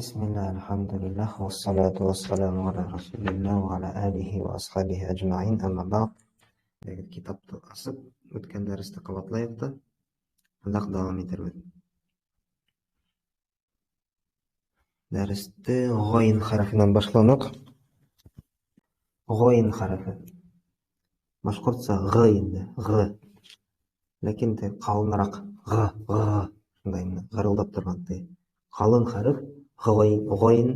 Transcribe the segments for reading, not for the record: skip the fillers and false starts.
بسم الله الحمد لله والصلاة والسلام على رسول الله وعلى آله وأصحابه أجمعين. أما بعد, kitapta asıp ötken derste kavatlayıptı. Андақ devam edelim. Derste g'oyn harfinden başlanık. G'oyn harfi. Башкортça g endi, g. Lekin kalınırak g, şunday gırıldap turganda. Kalın harf g'oyn.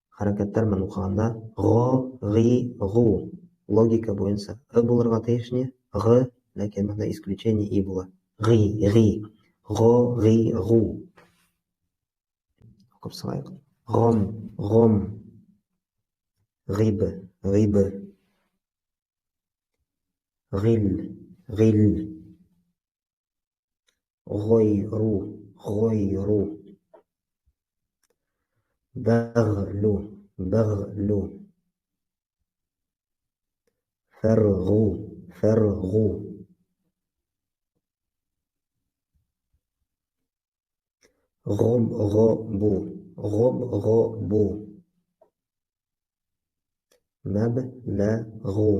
Hareketler men okuganda go, gi, gu. Логика боюнча ы булырга тиешни, г, ләкин монда исключение и була. Ги, го, ги, гу. Окуп сыгайык. Гом, гиб, гил, гойру, баглу, فرغو, غبغبو, مبلغو,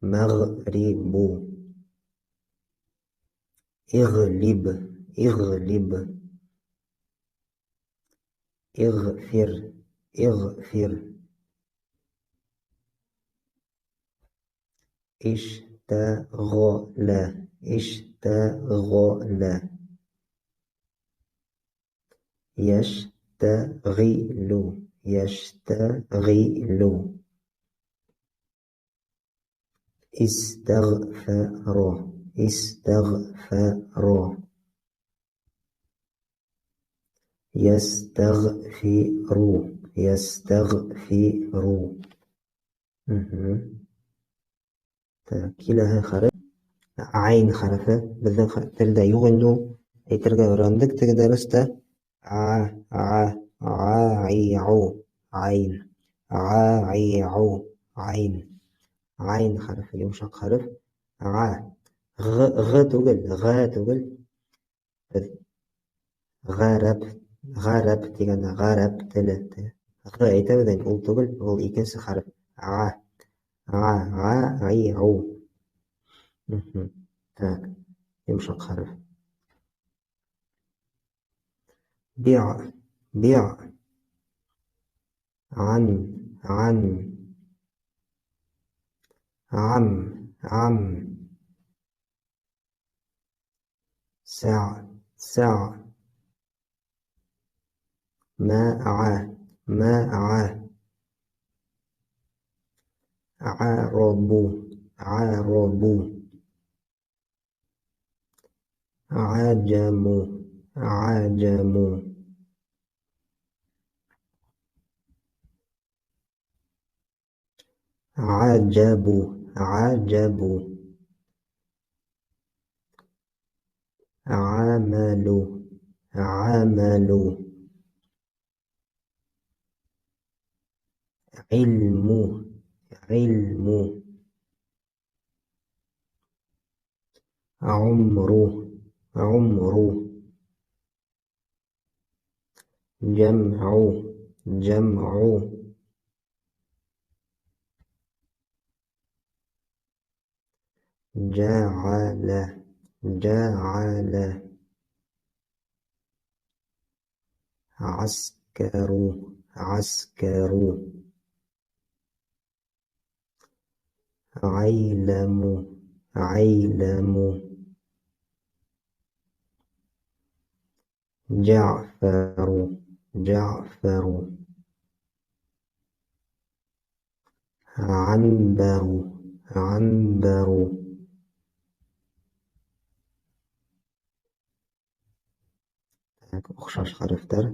مغربو, اغلب, اغفر, اشتغل, يشتغل, استغفر, يستغفر. Киләһе хәреф айн хәрефе. Безнең телдә юк инде ул. Әйтергә өйрәндек теге дәрестә. Айн. Айн хәрефе йомшак хәреф. Г түгел. Без гарәп дигәндә гарәп теле. Г әйтәбез инде, ул түгел, ул икенче хәреф. Так, يمشق حرف. بيع, عم, سع, ماع, عرب, عجم, عجب, عمل, علم, عمر, جمع, جعل, عسكر, عيلم, جعفر, عنبر, o'xshash harflar.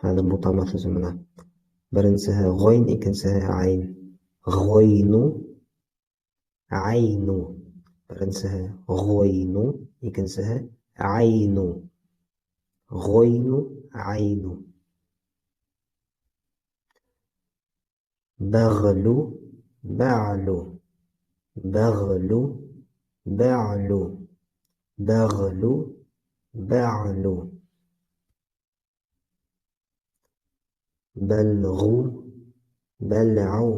Hadi bu tamasozi mana. Birinchisi g'oyn, ikkinchisi ayn. G'oynu, aynu. Birinchisi g'oynu, ikkinchisi aynu. G'oynu, aynu. Bag'lu, بعلو بغلو بعلو بلغو بلعو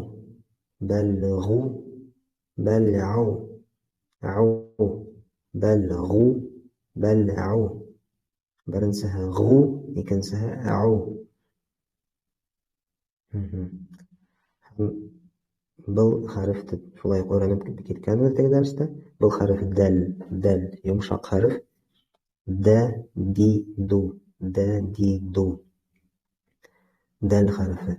بلغو بلعو عو بلغو بلعو برنسها غو يكنسها عو. Был харифті шулай öğrenip кеткен өтегі дәрісті. Бұл хариф дәл йомшақ хариф. Дә, ди, ду. Дә, ди, ду. Дәл харифі.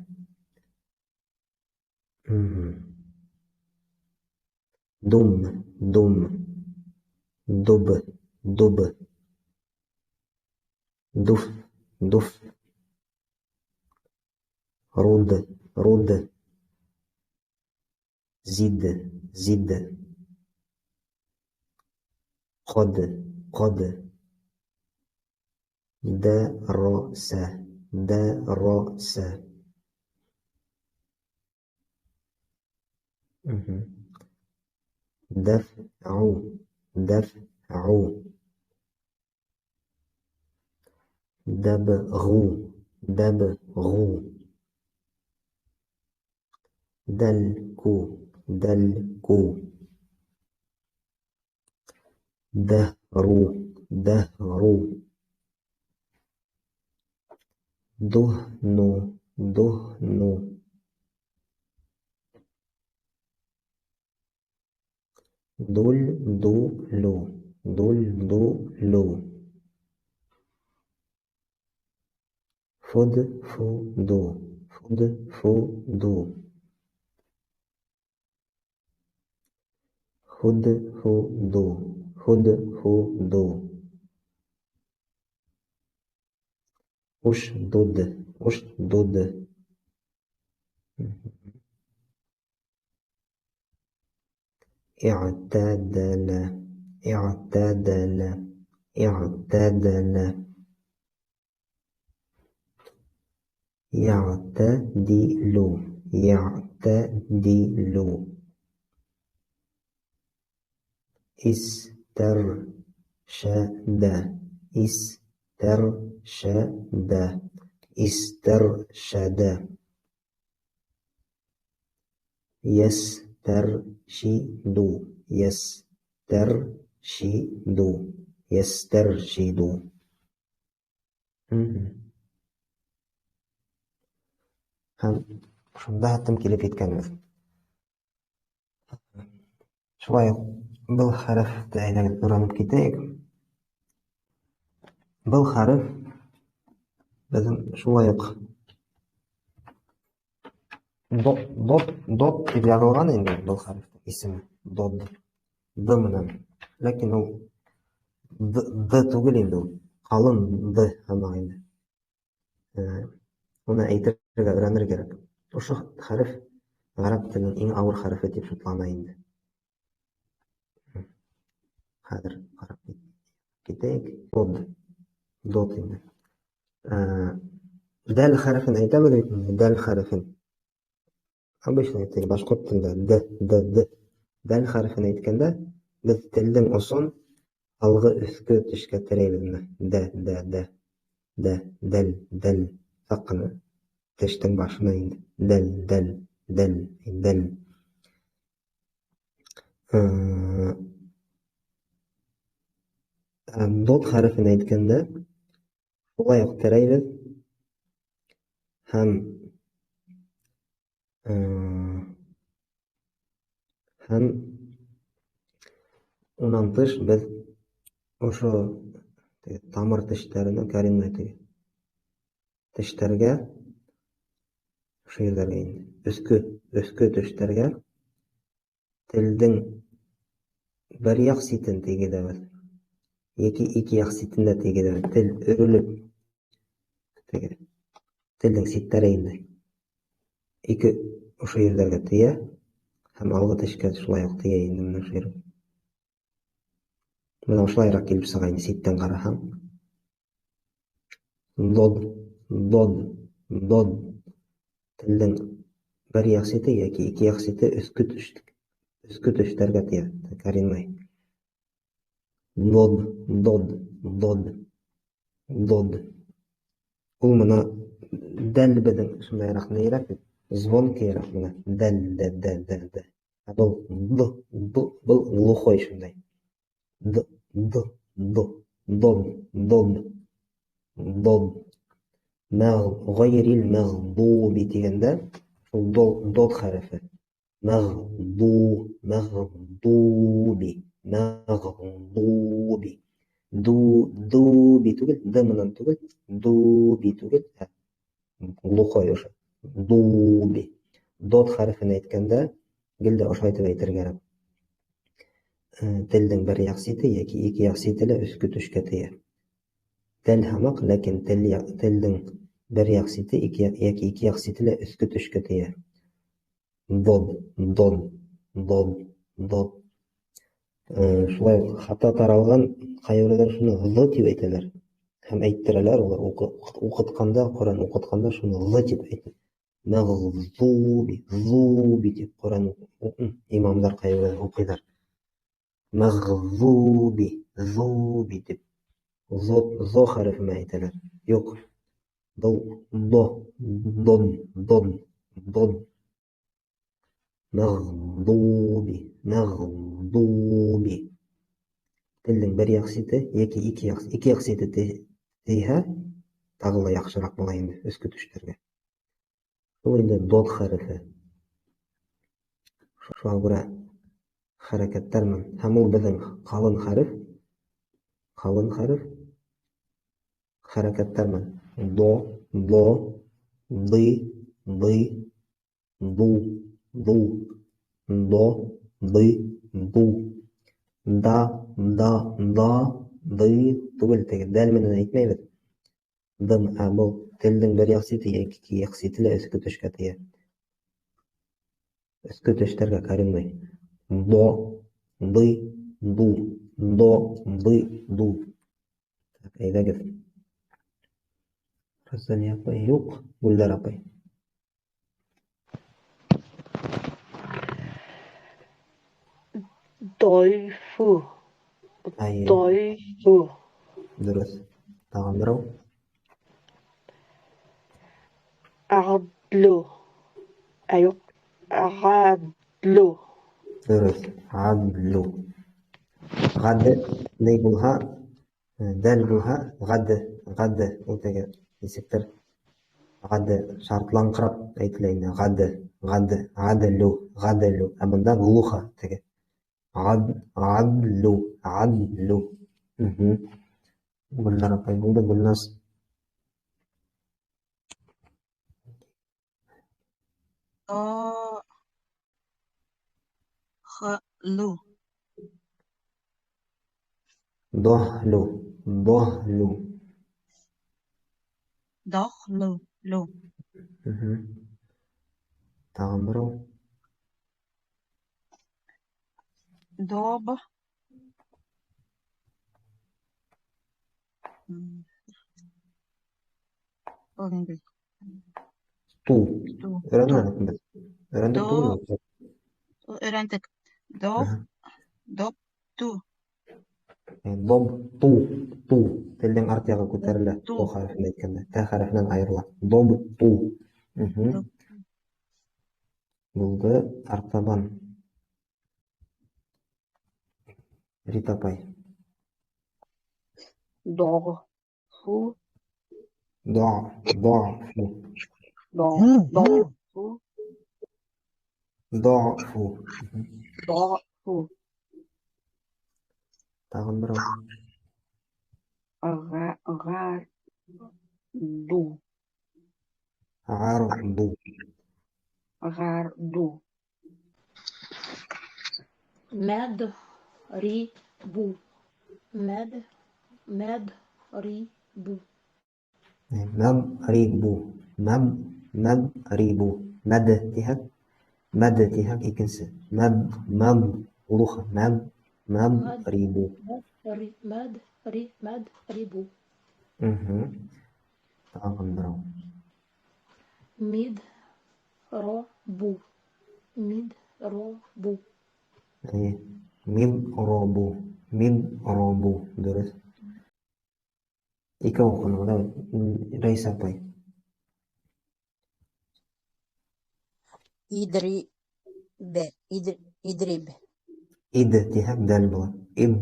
Дум, дум. Дуб, дуб. Дуф, дуф. Руд, руд. Зид, зид. قد, قد. درس, درس. دفع, دفع. دبغو, دبغو. دلكو, دلكو. دهرو, دهرو. دهنو, دهنو. دول, دولو, دول, دولو. فد, فدو, فد, فدو. خد, خدو, خد, خدو. أشدد, أشدد. اعتدل, اعتدل, اعتدل. يعتدل, يعتدل. استرشد, استرشد, استرشد. يسترشد, يسترشد, يسترشد. Hem şunda hattım kelip yetkänmiz. Şulay был harfti әйләнеп öğrenip keteyik. Был harf bizim şulay dot dip yazılgan endi бұл harfti ismi dot d менен. Lekin ol d tugul endi ol kalın d ama endi. Onu әйтергә öğrenir gerek. Ошо harf arab tilinin eng ağır harfi dip şutlana endi. Hozir qarab ketaylik. Dot endi. Dal harfini aytamiz, dal harfini. Обычно aytaylik boshqa tilda d. Dal harfini aytganda biz tilning oson algı üskü tishga tiraymiz. Dal. Faqini tishning boshini endi. Dal. Dot harfini aytganda şulay tiraymiz. Hem ondan tış biz oşo tamır tişlerini коренной tişlerge şu yerlerge indi. Üskü tişlerge tildin bir yak sitin tegedemiz. İki yak sitinde tegedemiz. Til örülüp tildin sitlere indi. İki oşo yerlerge teye hem algı tişke şulay yok teye indi mına şu yerge. Mına uşulayrak kelip sığayın sitten qaraham. Dod. Tilden bir yaksiti yoki iki yaksiti üskü tüşlerge teye. Коренной. ضد ضد ضد ضد. Ул мына дәл беҙҙең шундайыраҡ нейрәк бит, звонкийыраҡ мына дәл дә. Ә был был глухой шундай. Д д д дод дод дод. Ғайрил мәғдуби тигәндә шул дод хәрефе. Мәғдуби дуби түгел, д менән түгел, дуби түгел, глухой ошо. Дуби. Дод хәрефен әйткәндә гел дә ошо итеп әйтергә кәрәк. Телдең бер яҡ сите йәки ике яҡ сите лә өҫкө төшкә тейә. Тел һымаҡ, ләкин телдең бер яҡ сите йәки ике яҡ сите лә өҫкө төшкә тейә. Дод дод дод дод. Шулай хата таралған, ҡайһылар шуны ҙ тип әйтәләр һәм әйттерәләр, улар уҡытҡанда, Ҡур'ан уҡытҡанда шуны ҙ тип әйтә. Мәғзуби тип Ҡур'ан имамдар ҡайһылар уҡыйҙар. Мәғзуби тип ҙо хәрефе менән әйтәләр. Юҡ, был дод. Мәғдуби. Телдең бер яҡ сите йәки ике яҡ сите тейһә, тағы ла яҡшыраҡ була инде өҫкө төштәргә. Ул инде дод хәрефе. Шуға күрә хәрәкәттәр менән, һәм ул беҙҙең ҡалын хәреф, хәрәкәттәр менән. До, ды, ду, до, ды, ду. Да, ды, түгел, теге дәл менән әйтмәйбеҙ. Дым, ә был телдең бер яҡ сите йәки ике яҡ сите лә өҫкө төшкә тейә. Өҫкө төштәргә ҡаринмай. До, ды, ду. Әйҙәгеҙ. Рәсәлиә апай, юҡ, Гөлдәр апай. Дойфу. Дөрөҫ. Тағын берәү. Ғадлу. Юҡ, ғадлу. Дөрөҫ. Ғадлу. Ғады ней булһа, дәл булһа, ғады. Ул теге нисектер ғады шартлаңҡырап әйтелә инде. Ғадлу. Ә бында глухо теге. Ғадлу. Гөлнар апай булды, Гөлназ. Дохлу. Тағын берәү. Доб. Ту. Өйрәнмәнек беҙ. Өйрәндек түгелме? Өйрәндек. Доп, ту. Доб, ту. Телдең арт яғы күтәрелә. Ту хәрефен әйткәндә. Т хәрефенән айырыла. Доб, ту. Булды. Артабан. Рит апай. Доғфу. Тағын берәү. Ғарду. Мәдрибу. Мәд тиһәк икенсе. Улуха. Мәдрибу. Тағын берәү. Мидробу. مضرب дұрыс. Екі оқылымда Райса апай. Идриб. Идриб. Ид тиһәк дәл була. Ид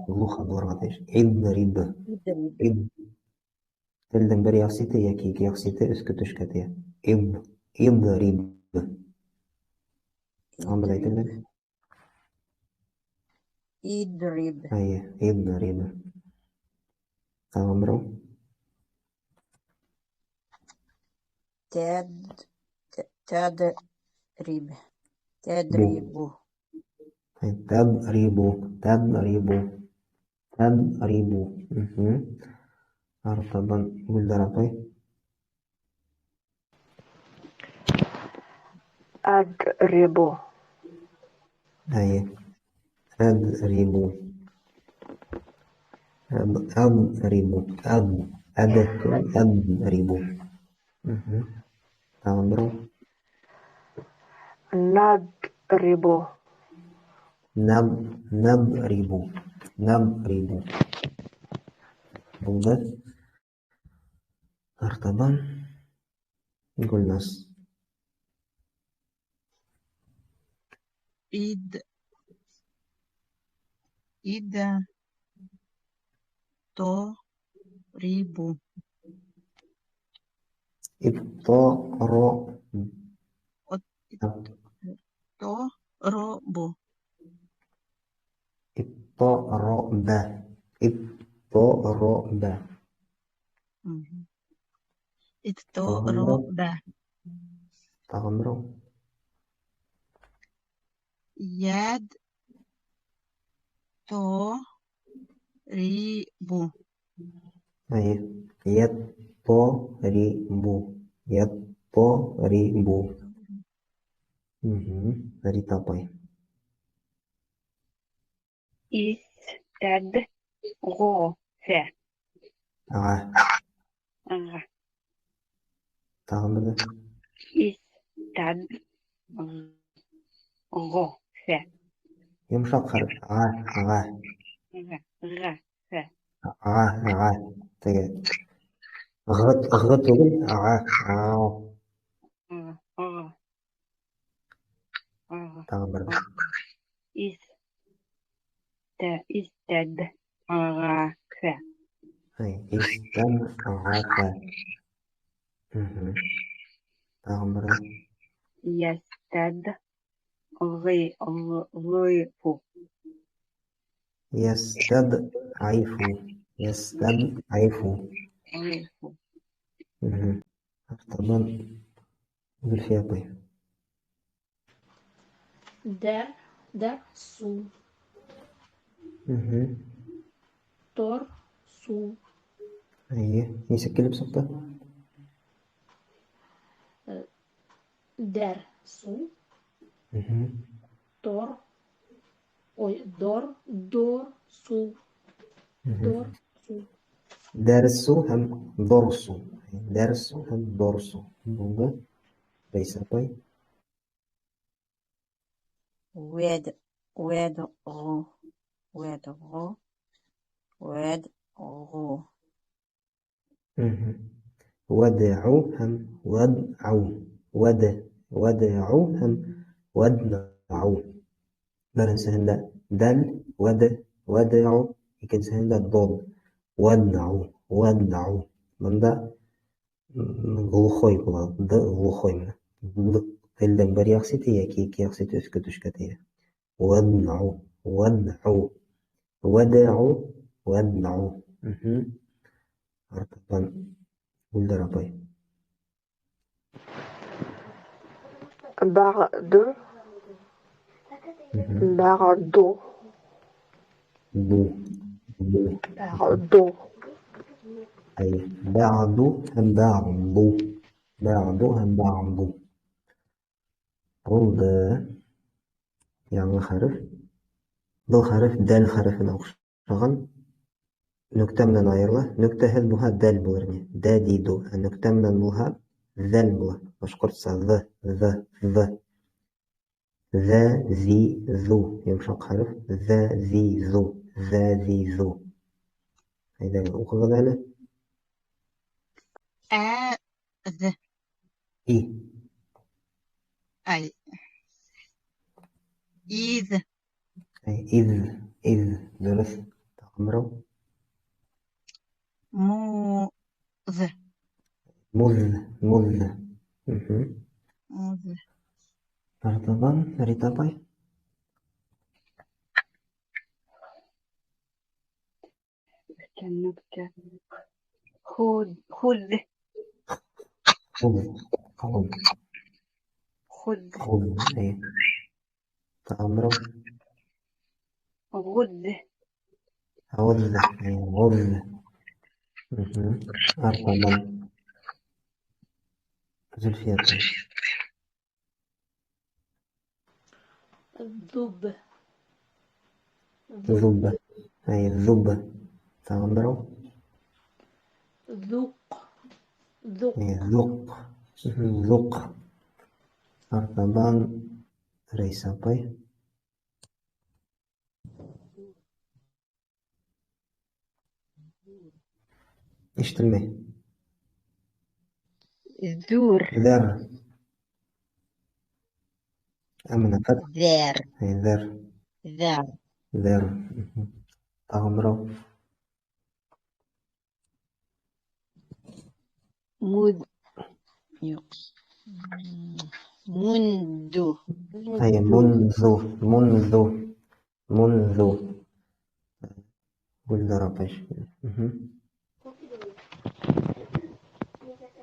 глуха булырга тиеш. Идриб. Идриб. Ид. Телдің бір яқсыты яки екі яқсыты өскі түшкі тия. Идриб. Тағын бір айтыңдар. Идриб. Идриб. Тағын бір ол. Тәдриб. Тәдрибу. Тәдрибу. Артабан Гүлдар апай. أضرب. أضرب. Tangan bro. نضرب. نضرب. Болды. Артабан Гүлназ. торибу. Торобу. Иттороба. Тағын бір ол. Яд торибу. Ятторибу. Рита апай. استدغاثة. Аға. Тағын бір де. استدغاثة. Йомшақ харф. Аға. Теге. Ғы түгіл. Аға. Тағын бір де. استدغاثة. Истан-ғафа. Тағын бір де. Ястад'айфу. Артабан Гүлфия апай. Дарсу. Торсу. Несі келіп соқты? Дарсу. Дорсу. Дәрсу һәм дорсу. Дәрсу һәм дорсу. Болды. Райса апай. Вад'у һәм вад'у. Вад'у һәм вад'у. Беренсеһендә дәл, вад'у, икенсеһендә дол. Вад'у. Бында глухой була. Глухой. Телдең бер яҡсыты яки ике яҡсыты өскә төшкә тейә. Вад'у. Артабан Гүлдар апай. بعد. Бу. Бәғду һәм бәғду. Болды. Яңы хәреф. Был хәреф дәл хәрефенә оҡшаған. Нөктә менән айырыла. Нөктәһеҙ булһа дәл булыр. Дәдиду. Нөктә менән булһа дәл була. Башҡортса ҙ. ذا ذي ذو يمشق حرف ذا ذي ذو ذا ذي ذو هيدا وخذ هنا آذ إي أي إذ إذ درس تأمره موذ مذ موذ Martaban dari tapai خذ خذ خذ خذ خذ خذ أي تأمره غذ غذ أي غذ أرطبا زلفيات الذب ذب أي ذب تأمره ذوق ذوق أي ذق ذق أرطبا dari tapai اشتمه زور ذر أمنا فتح There. أي ذر There. ذر تأمره Mud. Mundu. أي منذ قل دربش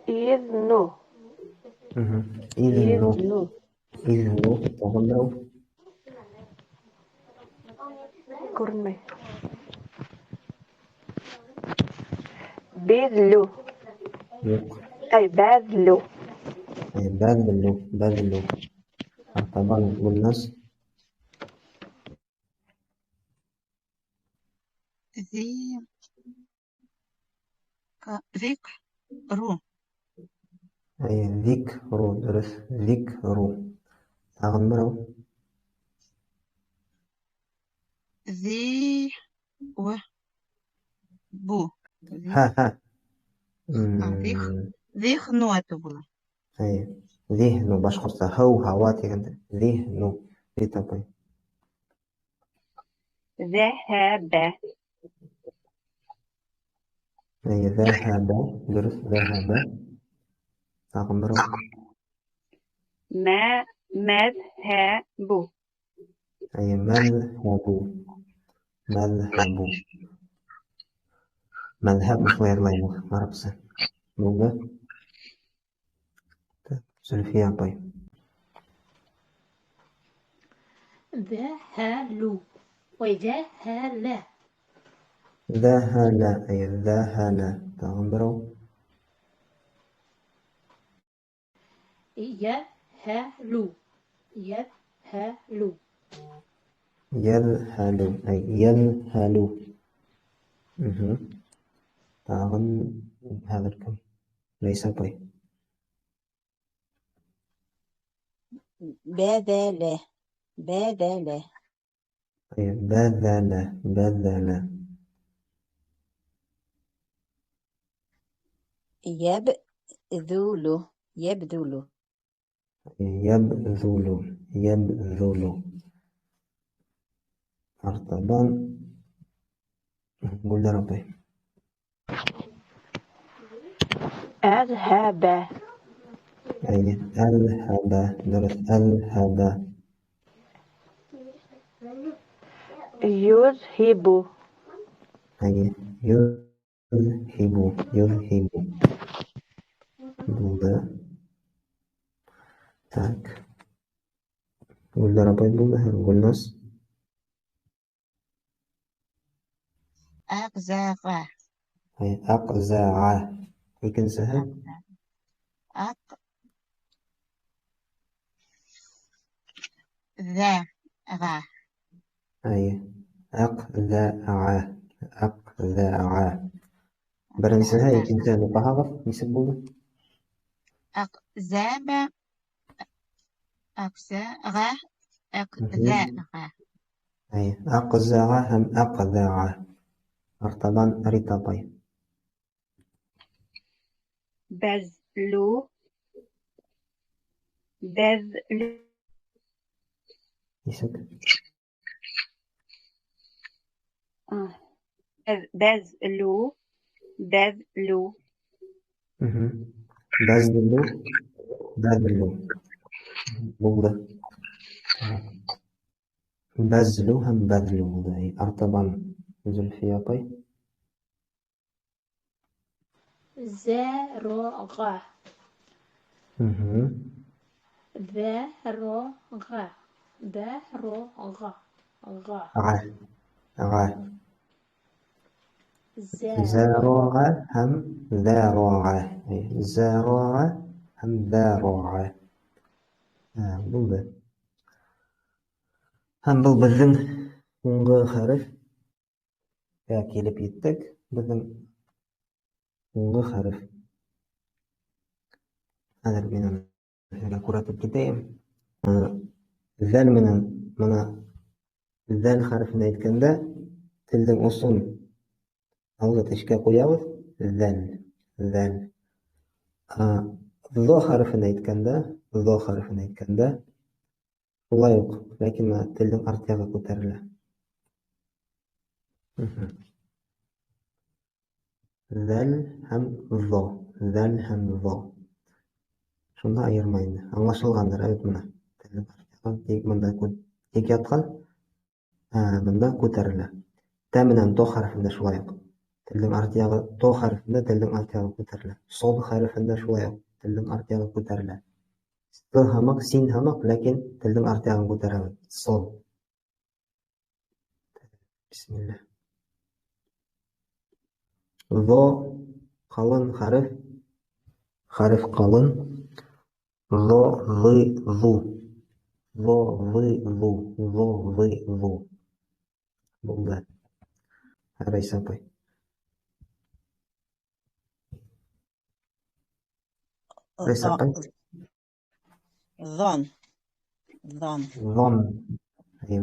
إذن إذن تغمروا كرمي بذلو أي بذلو أي بذلوا طبعا والناس ذكر أي ذكر درس ذكر تغمروا ذي وبو ها ذهن أتبولا أي ذهن باشخص هو هواتي أنت ذهن لتبين ذهب أي ذهب درس ذهب تغمروا ما مذهب أي مذهب مخوير لين عربسة موجة سلفيا طيب ذهلوا وذهل ذهل أي ذهل تغمروا يهلوا يهلوا يذهل أي يذهل تغن هذا الكم ليس طيب بذل. بذل. أي بذل يبذل. يبذل. يبذل أرطبان قل ربي أذهب أي أذهب درس أذهب يذهب أي يذهب بودا تاك قل ربي بودا قل نص أقزغ أي أقزع يمكن سهل أقزغ أي أقزع برنسها يمكن سهل بحرف يسبوه أقزاب أقزغ أقذاها أي أقزع هم أقذع أرتبان أريتابي بذلو بذلو يسك بذلو بذلو بذلو بذلو بولد بذلو هم بذلو أي أرتبان زلفياطي زرع ذرع ذرع ذرع غا زرع زارع هم ذارع أي زارع هم ذارع بولد هم بالبذن ونغ خرف كيلب يتك بذن ونغ خرف هذا من كرة الكتاب ذال من ذال خرف نايت كندا تلدم أصول أو تشكا قياوث ذال ذو خرف نايت كندا لايق لكن ما تلدم أرتياغ كتر له ذال هم ذو شندا ayırmayın. Anlaşılgandır evet mına. Telin artyağı teg mında teg yatqan mında көтәрелә. Тәменән то хәрефендә шулай ук. Телнең артягы то хәрефендә телнең артягы күтәрелә. Сол хәрефендә шулай ук. Телнең артягы күтәрелә. С һамак син һамак ләкин телнең артягын күтәрә. Сол. Бисмилlah. ذо калын хәреф. Хәреф калын. ذو ذي ذو ذو ذي ذو ذو ذي ذو بولد هذا يسمى ظن ظن أي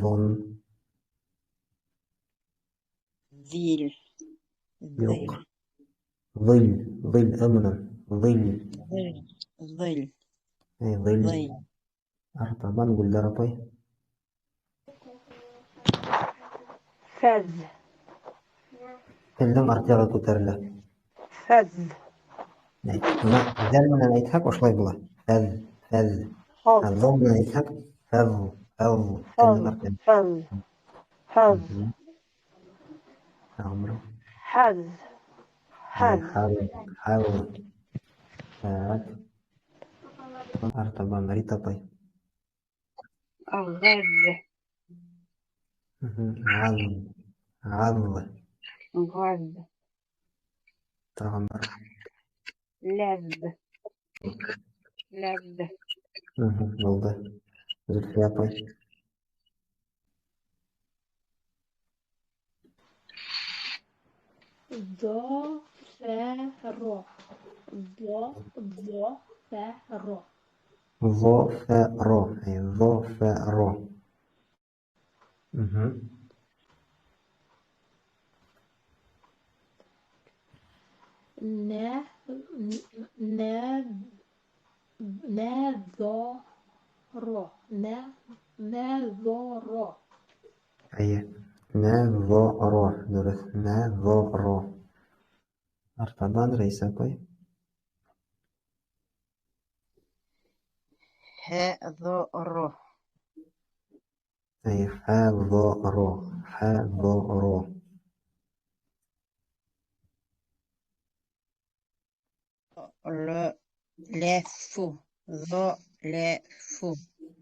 ظن ذيل يوق ظل أمنا ظل ظل أي ظل ظل أرطبان قل درطي فز تلم أرتيغا كتر له فز ما ذل من يتحق وش بلا فذ حظ الظل من يتحق فذ تلم أرتيغا حظ عمرو حظ حاول أرطبان ريتابي غز عظ غز تغمر لذ بولد زلفياطي ظفر ظفر أي ظفر نظر أي نظر درس نظر أرطبان رئيسا كوي حذر أي حذر لف ظلف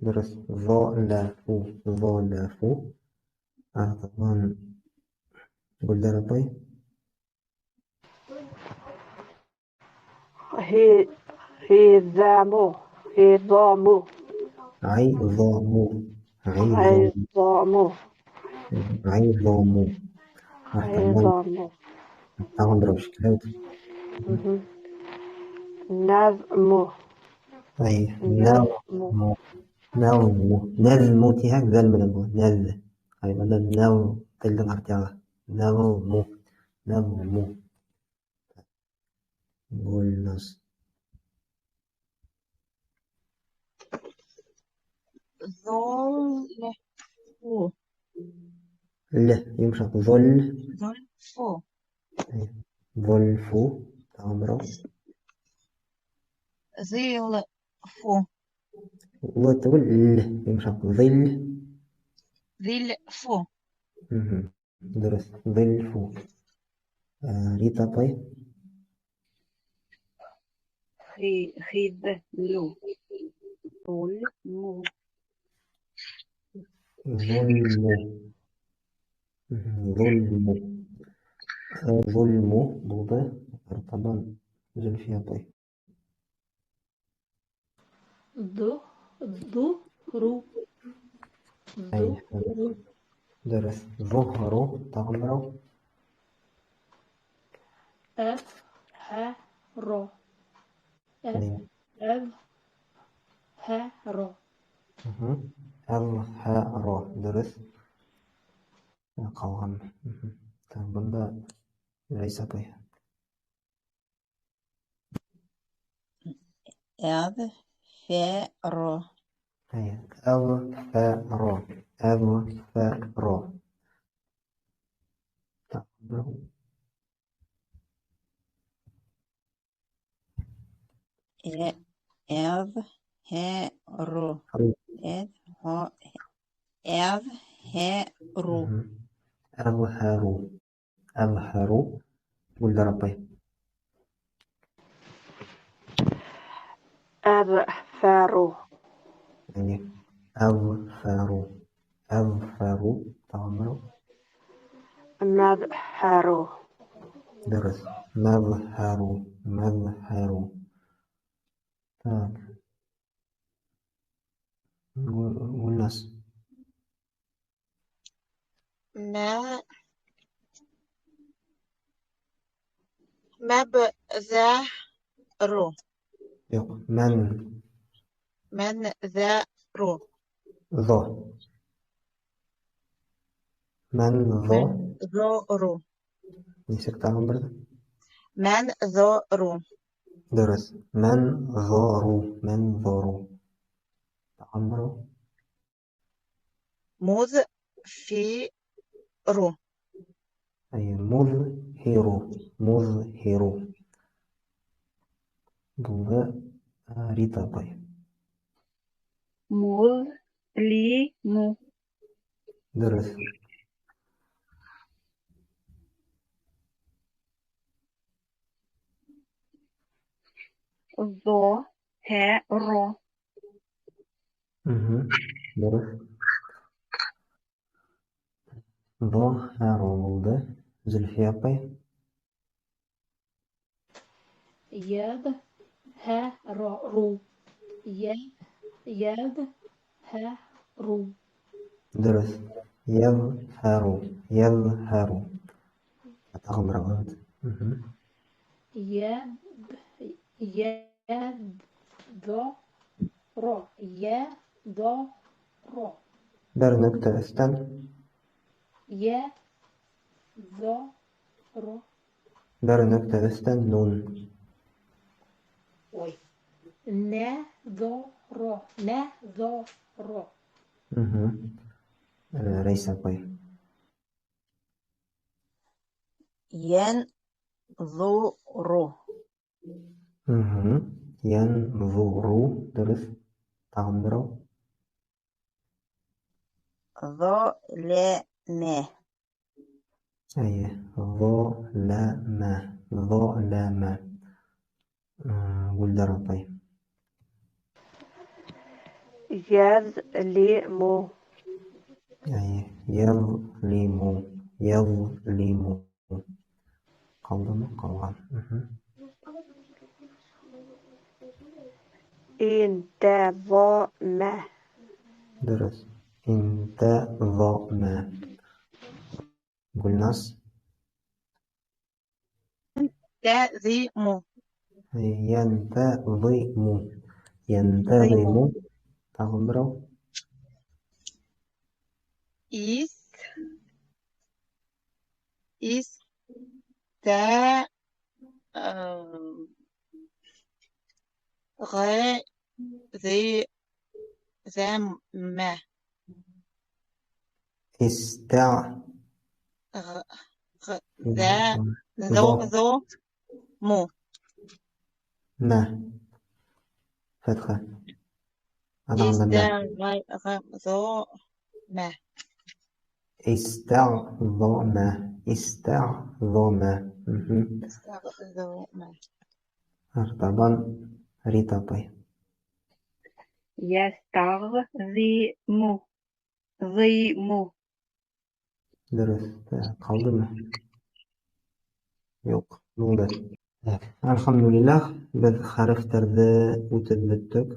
درس ظلف أرطبان قل درطي هضام عظام أرطبان أغمر بشكلات نظم أي نظم نظم تيهاك ذل من أبو نظ أي بدل نظ تلدن أرتياغا نظم والنص ظلفو له يمشق ظل ظلفو ظلفو تعمرو ظلفو وتقول له يمشق ظل ظلفو درس ظلفو ريتا طيب خذلو ظلمو ظلم ظلم ظلم بوضع طبعا نزل فيها طيب ظهر أي ظهر درس ظهر تعمرو أظهر أي أظهر أظهر درس قوام بunda ليس طيب أظفر أي أظفر تعمرو أظهر أظهر أظهر قول ربي أظفر يعني أظفر تعمرو نظهر درس مظهر طيب والنص ما مبذر منذر ظه ظه منظر نسيت تعمل برضه منظر درس منظر تعمرو مظفر أي مظهر ضوء ريتا طيب مظلم درس ظاهر درس ظهر ضوء زلفياقي يظهر يظهر درس يظهر أتغم رغبت يظهر يظهر در نكتة استن يظهر در نكتة استن نون نظر ليس طيب ينظر ينظر درس تعمرو ظلم أي ظلم قول در طيب يظلم أي يظلم قوام انتظم درس انتظم قول نص تذم ينتظم Тағын бірау. Is. Та. غ. ذي. ذم. استع. غ. ذا. ذو. مو. ما. فتحة. أضغط ما. ذو. استعظم. استعظم. ذو. طبعا ريتا طيب. يستخدم ضيم درست қалды ма? Жоқ, болды. Alhamdulillah, biz harflarni o'tib bitdik.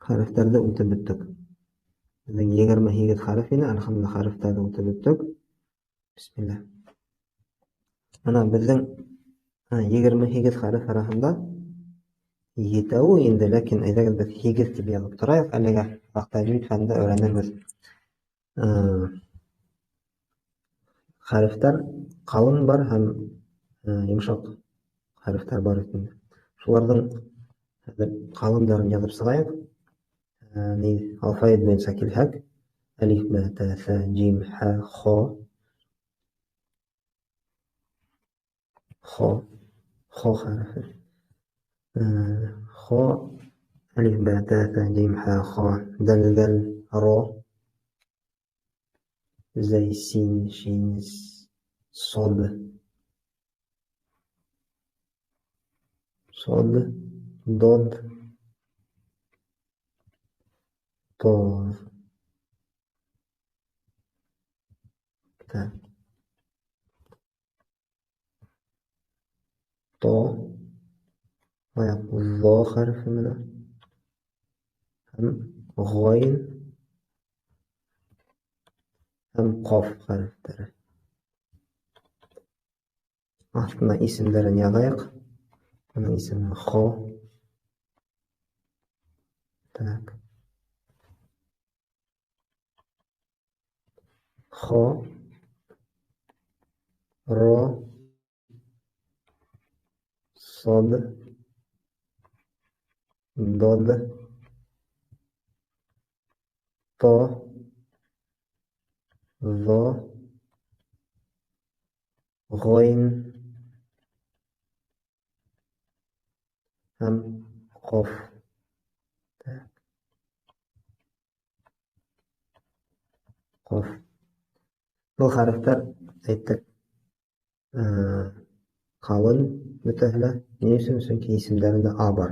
Harflarni o'tib bitdik. Bizning 28 harf edi, alhamdulillah harflarni o'tib bitdik. Bismillah. Mana bizning 28 harf arasida yetavi endi, lekin agar biz 8 deb yozib turaylik, haliga tajvid fanida o'rganamiz. Harflar qalin bor ham yumshoq harflar bor ekan. Shularning qalinlarini yozib sig'aylik. Alfabet bilan shakilhak. Alif, ba, ta, sa, jim, ha, xo. Xo harfi. Xo, alif, ba, ta, sa, jim, ha, xo. Dal, gal, ro. Zay, sin, shin, صاد ضاد طاء طاء ظا حرف منه هم غين هم قاف حرف داره. Aslında isimlerini yazayıq. Bunun ismi Xo. Tak. Xo. Ro. Sod. Dod. To. Zo. G'oyn. Ham qof. Qof. Bu harflar aytdik qalin mutahla. Nima uchun? Chunki ismlarida a bor.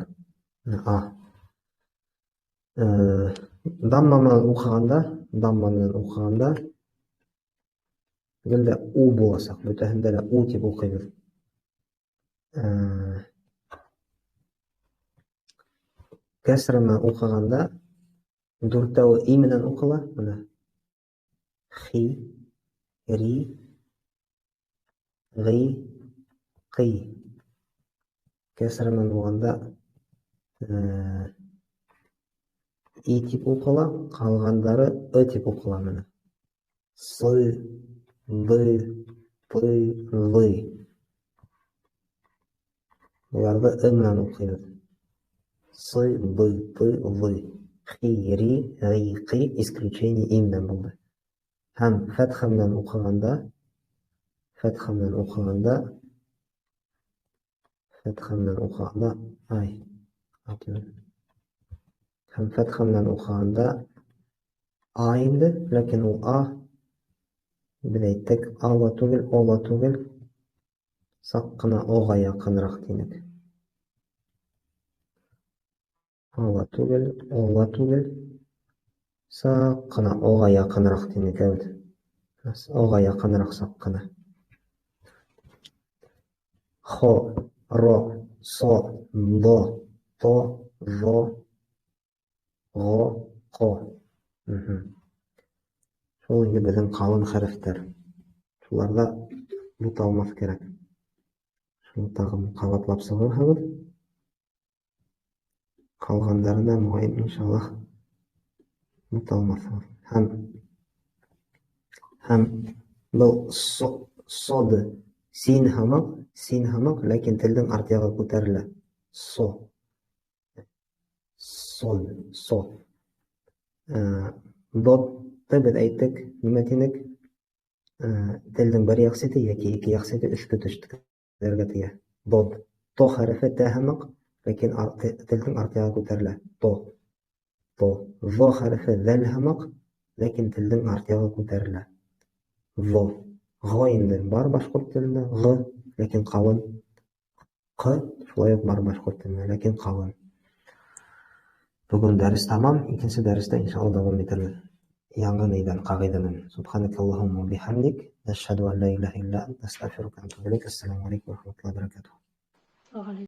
A. Damma bilan o'qiganda gilda u bo'lsa, mutahda u deb o'qiymiz. Kasr bilan o'qiganda durtavi i bilan o'qiladi. Mana xi, ri, g'i, qi. Kasr bilan bo'lganda i deb o'qiladi, qolganlari o deb o'qiladi. Mana s, b, p, v. Bularni i bilan o'qiymiz. С, Б, П, В. Xi, ri, g'i, qi исключение i bilan bo'ldi. Ham fatha bilan o'qiganda a endi, lekin u a biz aytdik, ola tugul saqqina o'g'a yaqinroq dedik. Ola tugul saqqina o'g'a yaqinroq dedik. O'g'a yaqinroq saqqina. Xo, ro, so, do, to, zo, g'o, qo. Shularga bizning qalin harflar. Shularda but olmas kerak. Shuni tag'in qavatlab sig'ib Қалғандарына мұғайын иншаллах ұмытылмас. Һәм бұл соды син һымақ, ләкин тілдің арт яғы күтәрелә. Со. Дотты без әйттек, нимә дидек? Тілдің бір яқ сеті яки ике яқ сеті өчкә төштергә тия. Дот. То хәрефе тәһәмәк, ләкин тілдің арт яғы күтәрелә. То. Во хәрефе зәл һымак, ләкин тілдің арт яғы күтәрелә. Во. Ға инде бар башҡорт телендә, ғы, ләкин ҡалын. Ҡ, шулай уҡ бар башҡорт телендә, ләкин ҡалын. Бүгін дәрес тамам, икенсе дәрестә иншалла дауам итәбеҙ. Яңы нейҙән, ҡағиҙанан. Субханакаллаһумма ва бихамдик, ашһаду ан ла илаһа илля анта, астағфирука ва атубу илейк. Ассаламу алейкум ва рахматуллаһи ва баракатуһ.